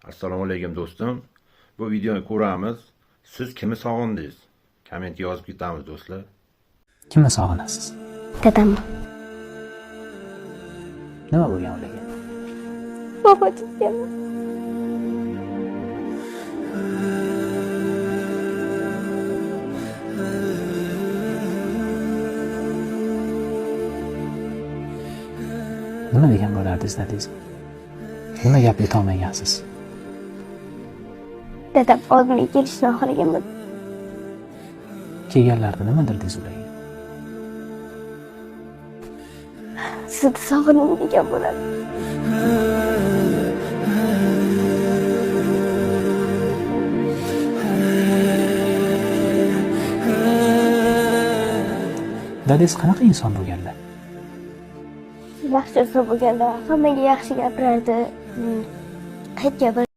Assalomu alaykum do'stim. Bu videoni ko'ramiz. Siz kimni sog'indingiz? Kommentga yozib ketamiz do'stlar. Kimni sog'inasiz? Dadamni. Nima bo'lgan ularga? Vafot etganmi? Nima degan bo'lardi esladingizmi? Nima gap aytolmagansiz? Dadam oldimga kelishni oxiriga Kelganlarida nima dedingiz ularga? sizni sog'indim degan bo'ladi. Dadingiz qanaqa inson bo'lganlar? Yaxshi inson bo'lganda hammaga yaxshi gapirardi. Hech gapir